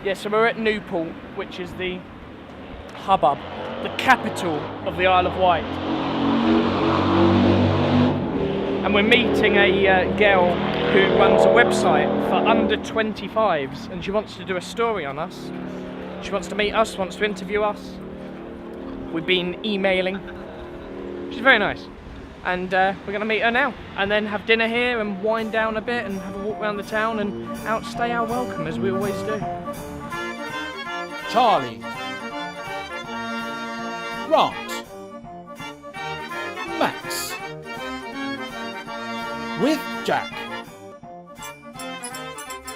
Yeah, so we're at Newport, which is the hubbub, the capital of the Isle of Wight. And we're meeting a girl who runs a website for under 25s, and she wants to do a story on us. She wants to meet us, wants to interview us. We've been emailing. She's very nice. And we're going to meet her now, and then have dinner here and wind down a bit and have a walk around the town and outstay our welcome, as we always do. Charlie, Grant, Max, with Jack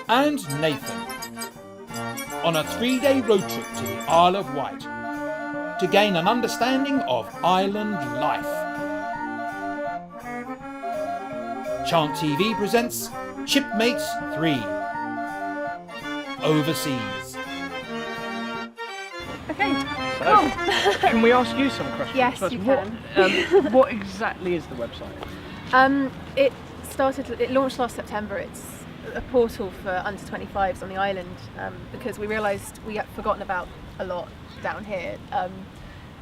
and Nathan on a 3-day road trip to the Isle of Wight to gain an understanding of island life. CHANT TV presents CHIPMATES III Overseas. Okay, So, cool. can we ask you some questions? Yes, first? you What exactly is the website? It launched last September. It's a portal for under 25s on the island because we realised we had forgotten about a lot down here.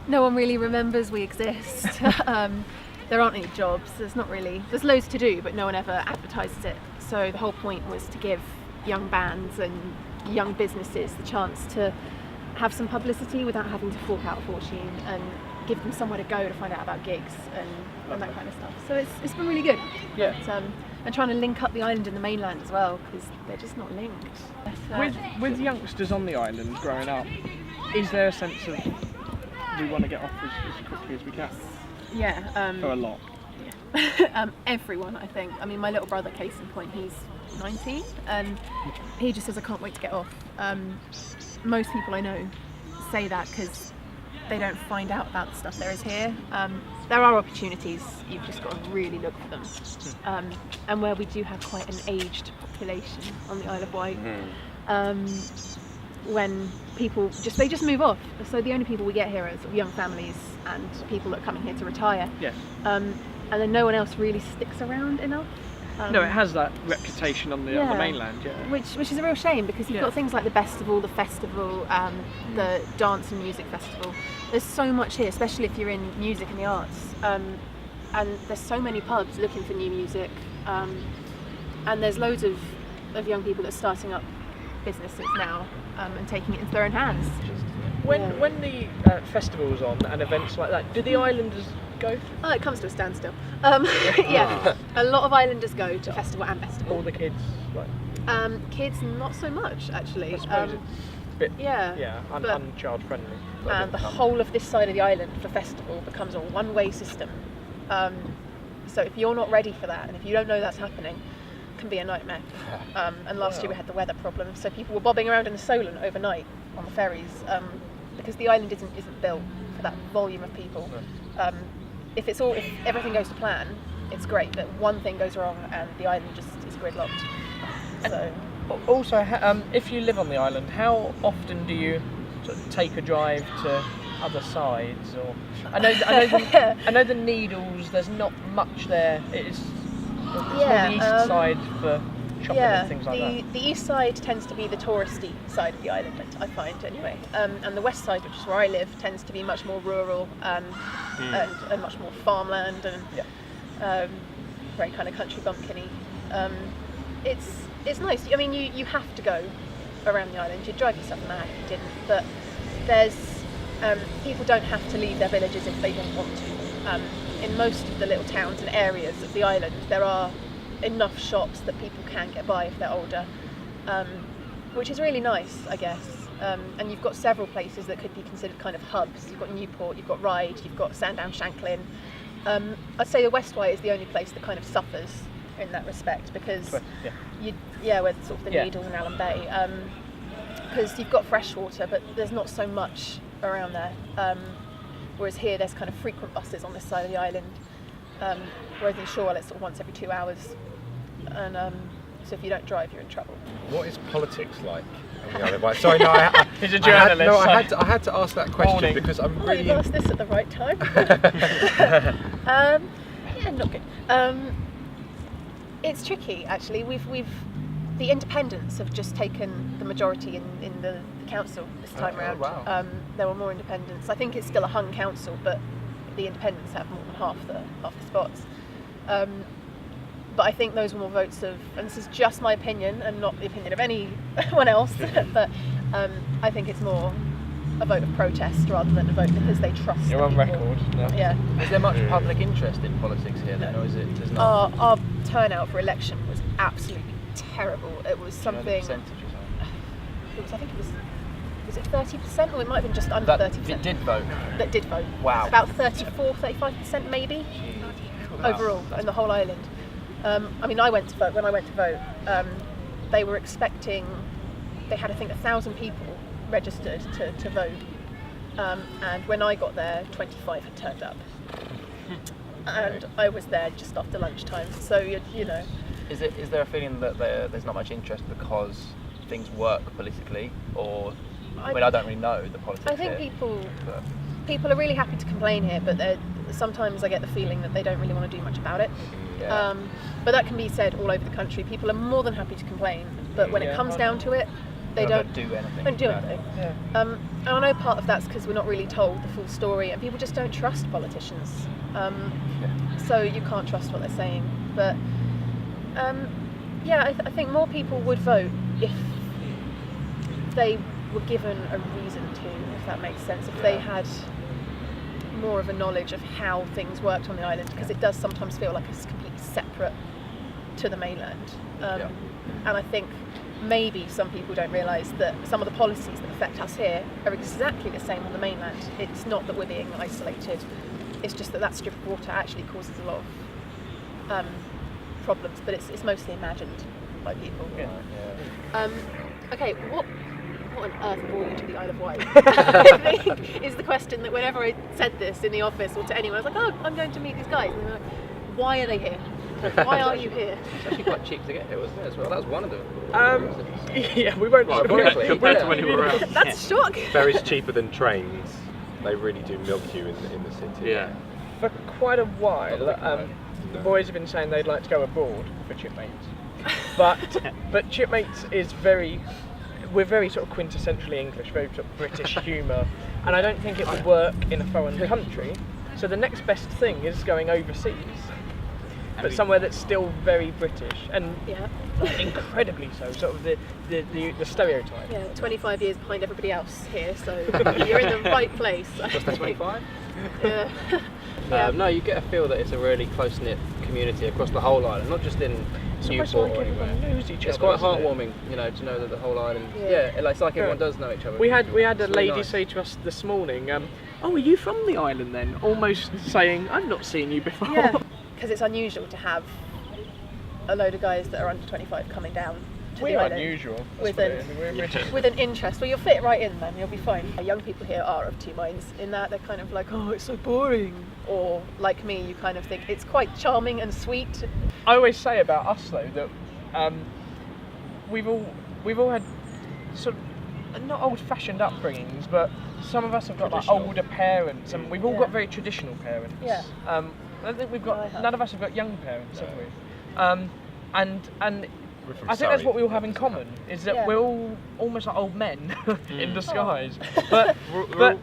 No one really remembers we exist. There aren't any jobs, there's loads to do, but no one ever advertises it. So the whole point was to give young bands and young businesses the chance to have some publicity without having to fork out a fortune, and give them somewhere to go to find out about gigs and that kind of stuff. So it's been really good. Yeah. And trying to link up the island and the mainland as well, because they're just not linked. With youngsters on the island growing up, is there a sense of we want to get off as quickly as we can? Yeah. For a lot. Yeah. Everyone, I think. I mean, my little brother, case in point, he's 19, and he just says, I can't wait to get off. Most people I know say that because they don't find out about the stuff there is here. There are opportunities, you've just got to really look for them. And where we do have quite an aged population on the Isle of Wight, when people they just move off. So the only people we get here are sort of young families and people that are coming here to retire. Yeah. And then no one else really sticks around enough. No, it has that reputation on the mainland, yeah. Which is a real shame, because you've got things like the festival, the dance and music festival. There's so much here, especially if you're in music and the arts. And there's so many pubs looking for new music. And there's loads of young people that are starting up businesses now and taking it into their own hands. When the festival's on and events like that, do the islanders go? Oh, it comes to a standstill. Yeah, a lot of islanders go to festival and festival. All the kids, like? Kids, not so much actually. I suppose it's a bit, unchild friendly. And the whole of this side of the island for festival becomes a one-way system. So if you're not ready for that, and if you don't know that's happening, it can be a nightmare. And last year we had the weather problem, so people were bobbing around in the Solent overnight on the ferries, because the island isn't built for that volume of people. If everything goes to plan, it's great, but one thing goes wrong and the island just is gridlocked. So. Also, if you live on the island, how often do you sort of take a drive to other sides? Or I know the Needles. There's not much there. It's more the east side for shopping and things like that. The east side tends to be the touristy side of the island, I find anyway. And the west side, which is where I live, tends to be much more rural and much more farmland and very kind of country bumpkiny. It's nice. I mean, you have to go around the island. You'd drive yourself mad if you didn't. But there's people don't have to leave their villages if they don't want to. In most of the little towns and areas of the island, there are enough shops that people can get by if they're older, which is really nice, I guess. And you've got several places that could be considered kind of hubs. You've got Newport, you've got Ryde, you've got Sandown Shanklin. I'd say the West Wight is the only place that kind of suffers in that respect, because where sort of the Needles and Allen Bay, because you've got freshwater, but there's not so much around there. Whereas here, there's kind of frequent buses on this side of the island. Whereas in Shorewell, it's sort of once every 2 hours, and so if you don't drive, you're in trouble. What is politics like on the Isle of Wight? Sorry, no, he's a journalist. I had to ask that question because I'm really. You've asked this at the right time. Yeah, not good. It's tricky actually. the independents have just taken the majority in the council this time around. Wow. There were more independents. I think it's still a hung council, but the independents have more than half the spots. But I think those were more votes of, and this is just my opinion and not the opinion of anyone else, but I think it's more a vote of protest rather than a vote because they trust. You're the on people. record. No. Yeah. Is there much public interest in politics here then, or is it there's not? Our turnout for election was absolutely terrible. It was Do you know the something. percentage or something? I think it was it 30%, or it might have been just under 30%. It did vote. That did vote. Wow. It's about 35% maybe overall in the whole island. I mean, I went to vote. When I went to vote, they were expecting. They had, I think, 1,000 people registered to vote, and when I got there, 25 had turned up, and I was there just after lunchtime. So you know. Is there a feeling that there's not much interest because things work politically, or I mean, I don't really know the politics. I think here, people are really happy to complain here, but sometimes I get the feeling that they don't really want to do much about it. Yeah. But that can be said all over the country. People are more than happy to complain, but when it comes down to it, they don't do anything. Don't do about anything. it. Yeah. And I know part of that's because we're not really told the full story, and people just don't trust politicians. So you can't trust what they're saying. But I think more people would vote if they were given a reason to, if that makes sense. If they had more of a knowledge of how things worked on the island, because it does sometimes feel like it's completely separate to the mainland. And I think maybe some people don't realise that some of the policies that affect us here are exactly the same on the mainland. It's not that we're being isolated, it's just that strip of water actually causes a lot of problems, but it's mostly imagined by people. Okay, what on earth brought you to the Isle of Wight? I think is the question that whenever I said this in the office or to anyone, I was like, oh, I'm going to meet these guys. And they're like, why are they here? Why are you here? It's actually quite cheap to get here, wasn't it, as well? That was one of them. Yeah, we won't. Compared to when you were around. That's a shock. Ferries cheaper than trains. They really do milk you in the city. Yeah. For quite a while, the boys have been saying they'd like to go abroad for CHIPMATES, but CHIPMATES is we're very sort of quintessentially English, very sort of British humour, and I don't think it would work in a foreign country. So the next best thing is going overseas, but somewhere that's still very British and incredibly so. Sort of the stereotype. Yeah, 25 years behind everybody else here, so you're in the right place. Just 25? Yeah. No, you get a feel that it's a really close-knit community across the whole island, not just in Newport or anywhere. Knows each It's other, quite heartwarming, you know, to know that the whole island. It's like everyone does know each other. We had a It's really lady nice. say to us this morning, "Oh, are you from the island then?" Almost saying, "I've not seen you before." Yeah, because it's unusual to have a load of guys that are under 25 coming down to We the are island unusual. with an interest. Well, you'll fit right in then, you'll be fine. Young people here are of two minds in that they're kind of like, oh, it's so boring. Or like me, you kind of think it's quite charming and sweet. I always say about us though that we've all had sort of not old-fashioned upbringings, but some of us have got like older parents, and we've all got very traditional parents. Yeah. I don't think we've got none of us have got young parents, have we? And I think that's what we all have in common, is that we're all almost like old men in disguise. But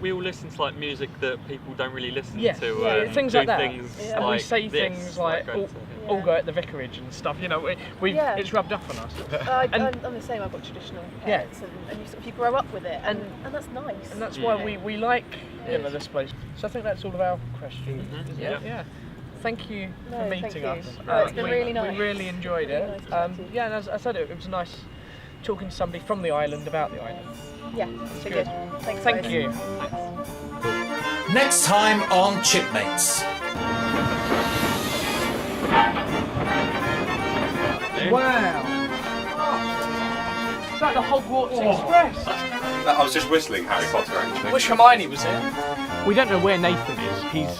we all listen to like music that people don't really listen yeah, to. yeah, things do like that. Things And we like say this, things like all go at the vicarage and stuff. You know, it's rubbed off on us. I'm the same. I've got traditional parents, and you grow up with it, and that's nice. And that's why we like this place. So I think that's all of our questions. Isn't it? Yeah. Thank you for meeting us. It's been really nice. We really enjoyed it. Really nice to chat to you. And as I said, it was nice talking to somebody from the island about the island. Yeah, it's been good. Thanks, Thank guys. you. Next time on CHIPMATES. Wow. It's like the Hogwarts Express. I was just whistling Harry Potter actually. Wish Hermione was here. We don't know where Nathan is. He's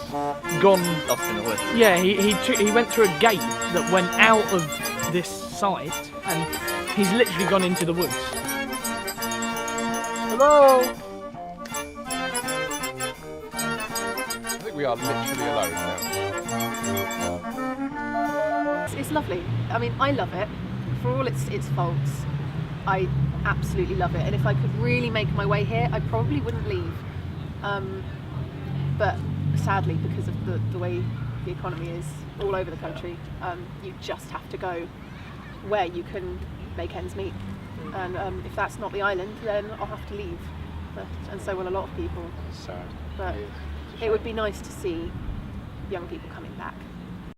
gone. Lost in the woods. Yeah, he went through a gate that went out of this site, and he's literally gone into the woods. Hello. I think we are literally alone now. It's lovely. I mean, I love it for all its faults, I absolutely love it. And if I could really make my way here, I probably wouldn't leave. But sadly, because of the way the economy is all over the country, you just have to go where you can make ends meet. And if that's not the island, then I'll have to leave. And so will a lot of people. Sad. But it would be nice to see young people coming back.